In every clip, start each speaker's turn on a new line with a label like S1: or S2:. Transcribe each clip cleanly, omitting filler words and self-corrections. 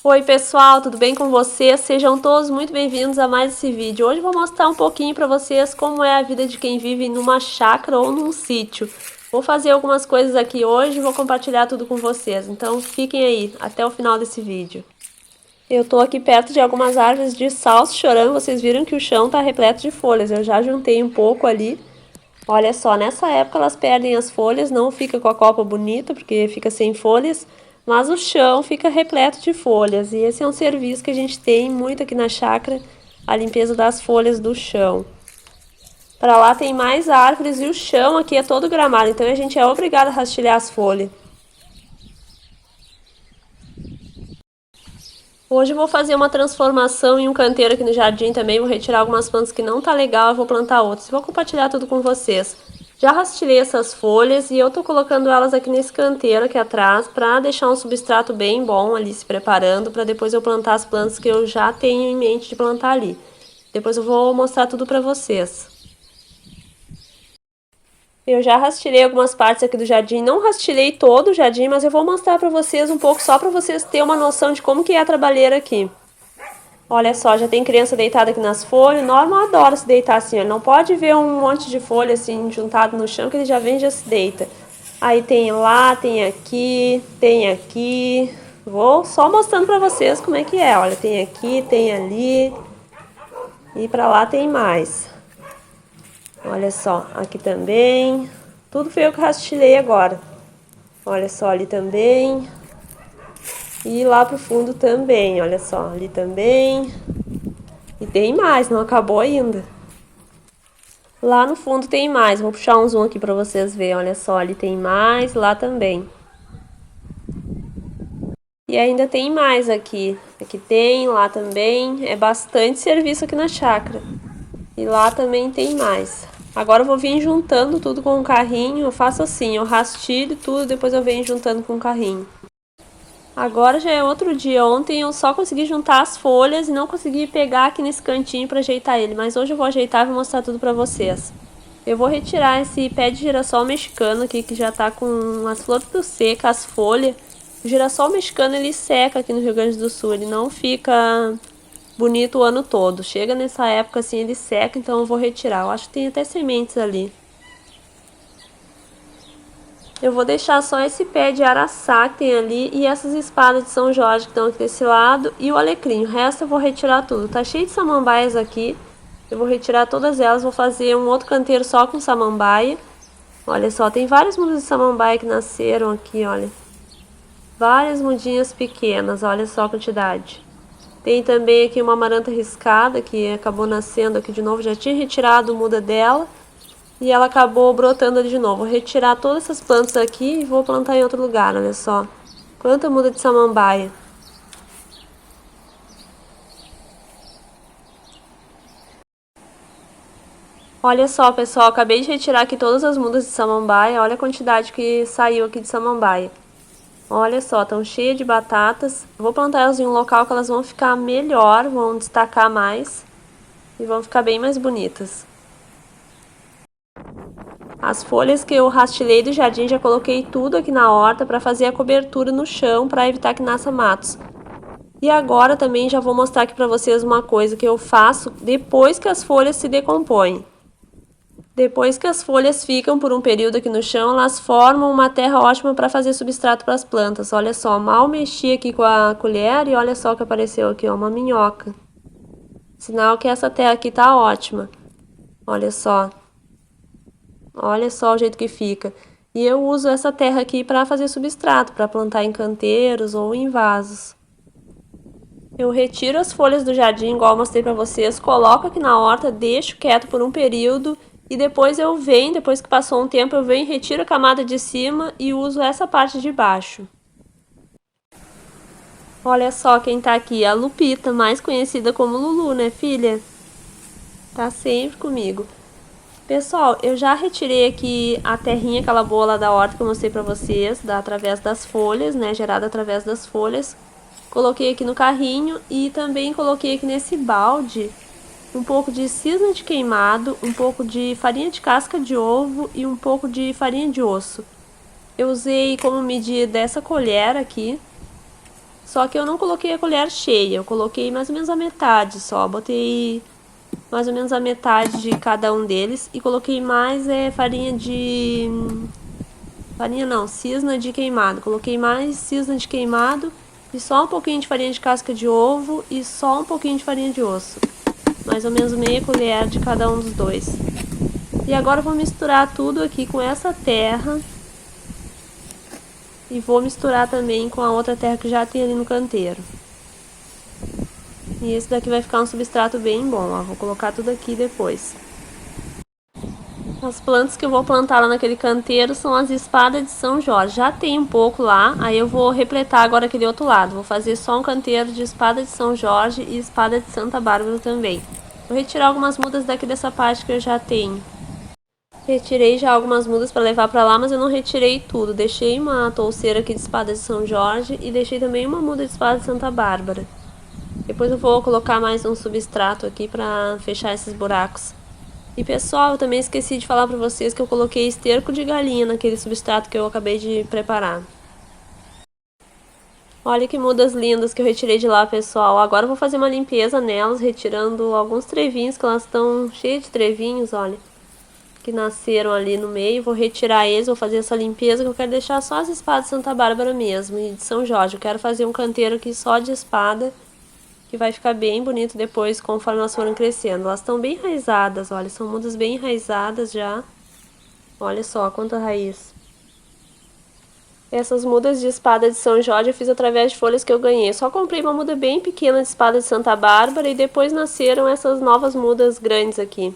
S1: Oi pessoal, tudo bem com vocês? Sejam todos muito bem-vindos a mais esse vídeo. Hoje eu vou mostrar um pouquinho para vocês como é a vida de quem vive numa chácara ou num sítio. Vou fazer algumas coisas aqui hoje e vou compartilhar tudo com vocês, então fiquem aí até o final desse vídeo. Eu tô aqui perto de algumas árvores de salso-chorão, vocês viram que o chão tá repleto de folhas, eu já juntei um pouco ali. Olha só, nessa época elas perdem as folhas, não fica com a copa bonita, porque fica sem folhas, mas o chão fica repleto de folhas. E esse é um serviço que a gente tem muito aqui na chácara, a limpeza das folhas do chão. Para lá tem mais árvores e o chão aqui é todo gramado, então a gente é obrigado a rastilhar as folhas. Hoje eu vou fazer uma transformação em um canteiro aqui no jardim também, vou retirar algumas plantas que não tá legal e vou plantar outras. Vou compartilhar tudo com vocês. Já rastilhei essas folhas e eu tô colocando elas aqui nesse canteiro aqui atrás para deixar um substrato bem bom ali se preparando para depois eu plantar as plantas que eu já tenho em mente de plantar ali. Depois eu vou mostrar tudo para vocês. Eu já rastilhei algumas partes aqui do jardim, não rastilhei todo o jardim, mas eu vou mostrar para vocês um pouco só para vocês terem uma noção de como que é a trabalheira aqui. Olha só, já tem criança deitada aqui nas folhas. Norma adora se deitar assim, ele não pode ver um monte de folha assim juntado no chão que ele já vem e já se deita. Aí tem lá, tem aqui, tem aqui. Vou só mostrando pra vocês como é que é. Olha, tem aqui, tem ali. E pra lá tem mais. Olha só, aqui também. Tudo foi eu que rastilhei agora. Olha só, ali também. E lá pro fundo também, olha só, ali também. E tem mais, não acabou ainda. Lá no fundo tem mais, vou puxar um zoom aqui pra vocês verem, olha só, ali tem mais, lá também. E ainda tem mais aqui, aqui tem, lá também, é bastante serviço aqui na chácara. E lá também tem mais. Agora eu vou vir juntando tudo com um carrinho, eu faço assim, eu rastilho tudo, depois eu venho juntando com um carrinho. Agora já é outro dia, ontem eu só consegui juntar as folhas e não consegui pegar aqui nesse cantinho para ajeitar ele, mas hoje eu vou ajeitar e vou mostrar tudo para vocês. Eu vou retirar esse pé de girassol mexicano aqui que já tá com as flores tudo secas, as folhas. O girassol mexicano ele seca aqui no Rio Grande do Sul, ele não fica bonito o ano todo. Chega nessa época assim ele seca, então eu vou retirar. Eu acho que tem até sementes ali. Eu vou deixar só esse pé de araçá que tem ali e essas espadas de São Jorge que estão aqui desse lado e o alecrim. O resto eu vou retirar tudo. Tá cheio de samambaias aqui. Eu vou retirar todas elas, vou fazer um outro canteiro só com samambaia. Olha só, tem várias mudas de samambaia que nasceram aqui, olha. Várias mudinhas pequenas, olha só a quantidade. Tem também aqui uma amaranta riscada que acabou nascendo aqui de novo. Já tinha retirado muda dela. E ela acabou brotando ali de novo. Vou retirar todas essas plantas aqui e vou plantar em outro lugar, olha só. Quanta muda de samambaia. Olha só, pessoal, acabei de retirar aqui todas as mudas de samambaia. Olha a quantidade que saiu aqui de samambaia. Olha só, estão cheias de batatas. Vou plantar elas em um local que elas vão ficar melhor, vão destacar mais. E vão ficar bem mais bonitas. As folhas que eu rastilhei do jardim já coloquei tudo aqui na horta para fazer a cobertura no chão para evitar que nasça matos. E agora também já vou mostrar aqui para vocês uma coisa que eu faço depois que as folhas se decompõem. Depois que as folhas ficam por um período aqui no chão, elas formam uma terra ótima para fazer substrato para as plantas. Olha só, mal mexi aqui com a colher e olha só o que apareceu aqui, ó, uma minhoca. Sinal que essa terra aqui tá ótima. Olha só. Olha só o jeito que fica. E eu uso essa terra aqui para fazer substrato, para plantar em canteiros ou em vasos. Eu retiro as folhas do jardim, igual eu mostrei para vocês, coloco aqui na horta, deixo quieto por um período e depois eu venho, depois que passou um tempo, eu venho, retiro a camada de cima e uso essa parte de baixo. Olha só quem tá aqui, a Lupita, mais conhecida como Lulu, né, filha? Tá sempre comigo. Pessoal, eu já retirei aqui a terrinha, aquela boa lá da horta que eu mostrei pra vocês, através das folhas, né, gerada através das folhas. Coloquei aqui no carrinho e também coloquei aqui nesse balde um pouco de cisne de queimado, um pouco de farinha de casca de ovo e um pouco de farinha de osso. Eu usei como medida essa colher aqui. Só que eu não coloquei a colher cheia, eu coloquei mais ou menos a metade só. Botei mais ou menos a metade de cada um deles e coloquei mais farinha de... farinha não, cisna de queimado. Coloquei mais cisna de queimado e só um pouquinho de farinha de casca de ovo e só um pouquinho de farinha de osso. Mais ou menos meia colher de cada um dos dois. E agora eu vou misturar tudo aqui com essa terra. E vou misturar também com a outra terra que já tem ali no canteiro. E esse daqui vai ficar um substrato bem bom, ó. Vou colocar tudo aqui depois. As plantas que eu vou plantar lá naquele canteiro são as espadas de São Jorge. Já tem um pouco lá, aí eu vou repletar agora aquele outro lado. Vou fazer só um canteiro de espada de São Jorge e espada de Santa Bárbara também. Vou retirar algumas mudas daqui dessa parte que eu já tenho. Retirei já algumas mudas para levar para lá, mas eu não retirei tudo. Deixei uma touceira aqui de espada de São Jorge e deixei também uma muda de espada de Santa Bárbara. Depois eu vou colocar mais um substrato aqui para fechar esses buracos. E pessoal, eu também esqueci de falar para vocês que eu coloquei esterco de galinha naquele substrato que eu acabei de preparar. Olha que mudas lindas que eu retirei de lá, pessoal. Agora eu vou fazer uma limpeza nelas, retirando alguns trevinhos, que elas estão cheias de trevinhos, olha. Que nasceram ali no meio, vou retirar eles, vou fazer essa limpeza, que eu quero deixar só as espadas de Santa Bárbara mesmo e de São Jorge. Eu quero fazer um canteiro aqui só de espada, que vai ficar bem bonito depois, conforme elas forem crescendo. Elas estão bem enraizadas, olha, são mudas bem enraizadas já. Olha só quanta raiz. Essas mudas de espada de São Jorge eu fiz através de folhas que eu ganhei. Eu só comprei uma muda bem pequena de espada de Santa Bárbara e depois nasceram essas novas mudas grandes aqui.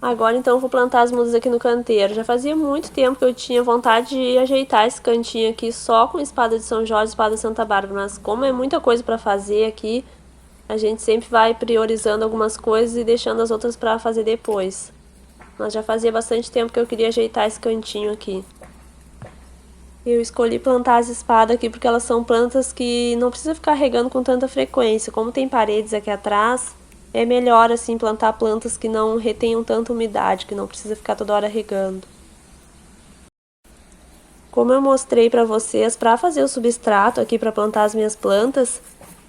S1: Agora então eu vou plantar as mudas aqui no canteiro. Já fazia muito tempo que eu tinha vontade de ajeitar esse cantinho aqui só com espada de São Jorge e espada de Santa Bárbara. Mas como é muita coisa para fazer aqui, a gente sempre vai priorizando algumas coisas e deixando as outras para fazer depois. Mas já fazia bastante tempo que eu queria ajeitar esse cantinho aqui. Eu escolhi plantar as espadas aqui porque elas são plantas que não precisa ficar regando com tanta frequência. Como tem paredes aqui atrás, é melhor assim plantar plantas que não retenham tanta umidade, que não precisa ficar toda hora regando. Como eu mostrei para vocês, para fazer o substrato aqui para plantar as minhas plantas,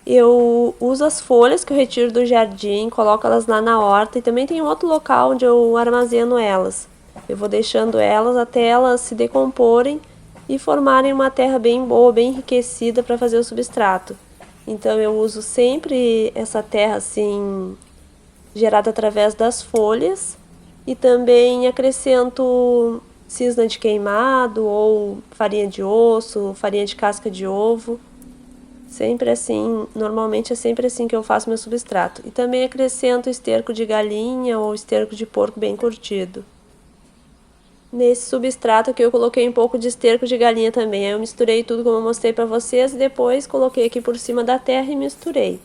S1: eu uso as folhas que eu retiro do jardim, coloco elas lá na horta e também tem outro local onde eu armazeno elas. Eu vou deixando elas até elas se decomporem e formarem uma terra bem boa, bem enriquecida para fazer o substrato. Então eu uso sempre essa terra assim, gerada através das folhas, e também acrescento cisna de queimado ou farinha de osso, farinha de casca de ovo. Sempre assim, normalmente é sempre assim que eu faço meu substrato. E também acrescento esterco de galinha ou esterco de porco bem curtido. Nesse substrato aqui eu coloquei um pouco de esterco de galinha também. Aí eu misturei tudo como eu mostrei pra vocês e depois coloquei aqui por cima da terra e misturei.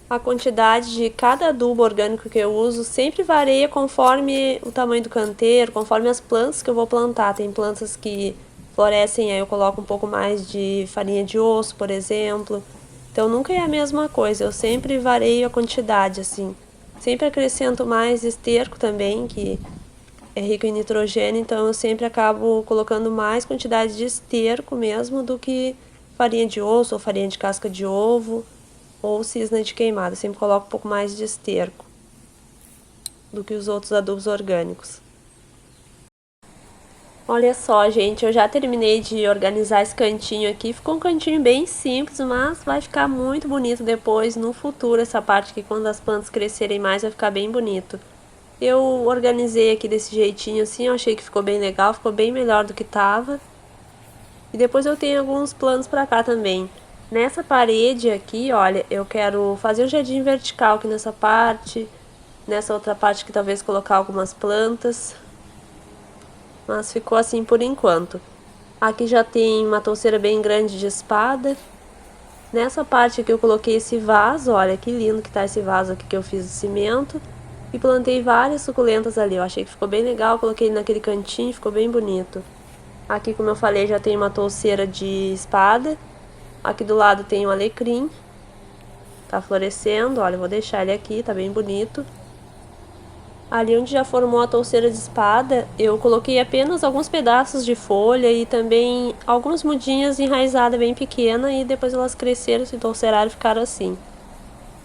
S1: A quantidade de cada adubo orgânico que eu uso sempre varia conforme o tamanho do canteiro, conforme as plantas que eu vou plantar. Tem plantas que florescem, aí eu coloco um pouco mais de farinha de osso, por exemplo. Então nunca é a mesma coisa, eu sempre vario a quantidade, assim. Sempre acrescento mais esterco também, que é rico em nitrogênio, então eu sempre acabo colocando mais quantidade de esterco mesmo do que farinha de osso ou farinha de casca de ovo ou cisna de queimado. Eu sempre coloco um pouco mais de esterco do que os outros adubos orgânicos. Olha só, gente, eu já terminei de organizar esse cantinho aqui. Ficou um cantinho bem simples, mas vai ficar muito bonito depois, no futuro, essa parte aqui, quando as plantas crescerem mais, vai ficar bem bonito. Eu organizei aqui desse jeitinho assim, eu achei que ficou bem legal, ficou bem melhor do que tava. E depois eu tenho alguns planos pra cá também. Nessa parede aqui, olha, eu quero fazer um jardim vertical aqui nessa parte. Nessa outra parte que talvez colocar algumas plantas. Mas ficou assim por enquanto. Aqui já tem uma touceira bem grande de espada. Nessa parte aqui eu coloquei esse vaso, olha que lindo que tá esse vaso aqui que eu fiz de cimento. E plantei várias suculentas ali, eu achei que ficou bem legal, coloquei naquele cantinho, ficou bem bonito. Aqui, como eu falei, já tem uma touceira de espada. Aqui do lado tem um alecrim. Tá florescendo, olha, eu vou deixar ele aqui, tá bem bonito. Ali onde já formou a touceira de espada, eu coloquei apenas alguns pedaços de folha e também algumas mudinhas enraizadas bem pequenas e depois elas cresceram, se touceiraram e ficaram assim.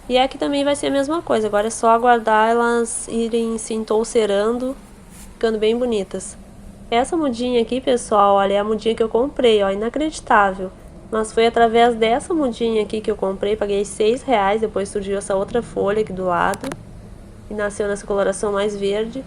S1: E aqui também vai ser a mesma coisa, agora é só aguardar elas irem se entoucerando, ficando bem bonitas. Essa mudinha aqui, pessoal, olha, é a mudinha que eu comprei, ó, inacreditável. Mas foi através dessa mudinha aqui que eu comprei, paguei R$6, depois surgiu essa outra folha aqui do lado. E nasceu nessa coloração mais verde.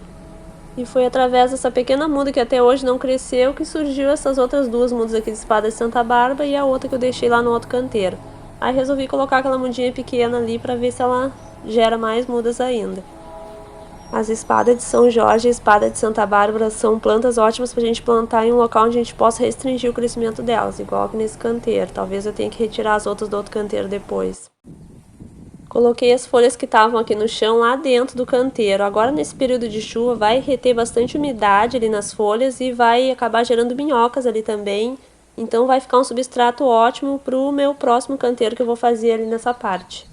S1: E foi através dessa pequena muda que até hoje não cresceu que surgiu essas outras duas mudas aqui de espada de Santa Bárbara e a outra que eu deixei lá no outro canteiro. Aí resolvi colocar aquela mudinha pequena ali para ver se ela gera mais mudas ainda. As espadas de São Jorge e a espada de Santa Bárbara são plantas ótimas para a gente plantar em um local onde a gente possa restringir o crescimento delas, igual aqui nesse canteiro. Talvez eu tenha que retirar as outras do outro canteiro depois. Coloquei as folhas que estavam aqui no chão lá dentro do canteiro. Agora nesse período de chuva vai reter bastante umidade ali nas folhas e vai acabar gerando minhocas ali também. Então vai ficar um substrato ótimo para o meu próximo canteiro que eu vou fazer ali nessa parte.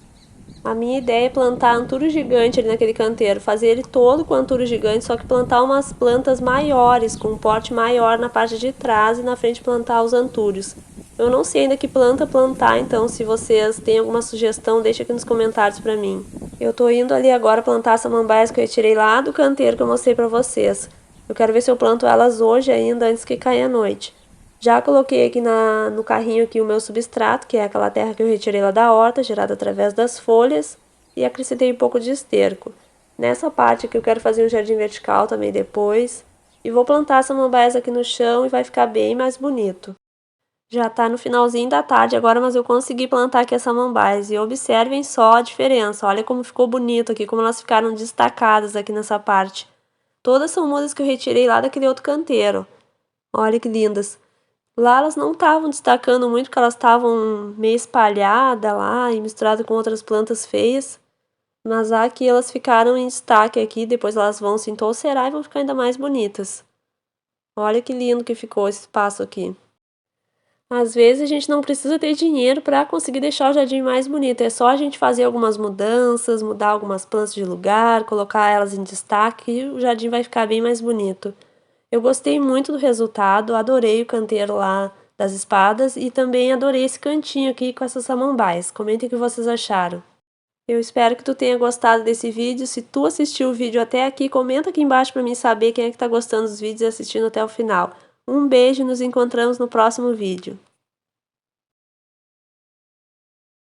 S1: A minha ideia é plantar anturo gigante ali naquele canteiro, fazer ele todo com anturo gigante, só que plantar umas plantas maiores, com um porte maior na parte de trás e na frente plantar os antúrios. Eu não sei ainda que planta plantar, então se vocês têm alguma sugestão, deixa aqui nos comentários pra mim. Eu tô indo ali agora plantar samambaias que eu retirei lá do canteiro que eu mostrei pra vocês. Eu quero ver se eu planto elas hoje ainda, antes que caia a noite. Já coloquei aqui no carrinho aqui o meu substrato, que é aquela terra que eu retirei lá da horta, gerada através das folhas, e acrescentei um pouco de esterco. Nessa parte aqui eu quero fazer um jardim vertical também depois, e vou plantar samambaias aqui no chão e vai ficar bem mais bonito. Já tá no finalzinho da tarde agora, mas eu consegui plantar aqui as samambaias, e observem só a diferença, olha como ficou bonito aqui, como elas ficaram destacadas aqui nessa parte. Todas são mudas que eu retirei lá daquele outro canteiro, olha que lindas. Lá elas não estavam destacando muito, porque elas estavam meio espalhadas lá e misturadas com outras plantas feias. Mas aqui elas ficaram em destaque aqui, depois elas vão se entoucerar e vão ficar ainda mais bonitas. Olha que lindo que ficou esse espaço aqui. Às vezes a gente não precisa ter dinheiro para conseguir deixar o jardim mais bonito, é só a gente fazer algumas mudanças, mudar algumas plantas de lugar, colocar elas em destaque e o jardim vai ficar bem mais bonito. Eu gostei muito do resultado, adorei o canteiro lá das espadas e também adorei esse cantinho aqui com essas samambaias. Comentem o que vocês acharam. Eu espero que tu tenha gostado desse vídeo. Se tu assistiu o vídeo até aqui, comenta aqui embaixo para mim saber quem é que tá gostando dos vídeos e assistindo até o final. Um beijo e nos encontramos no próximo vídeo.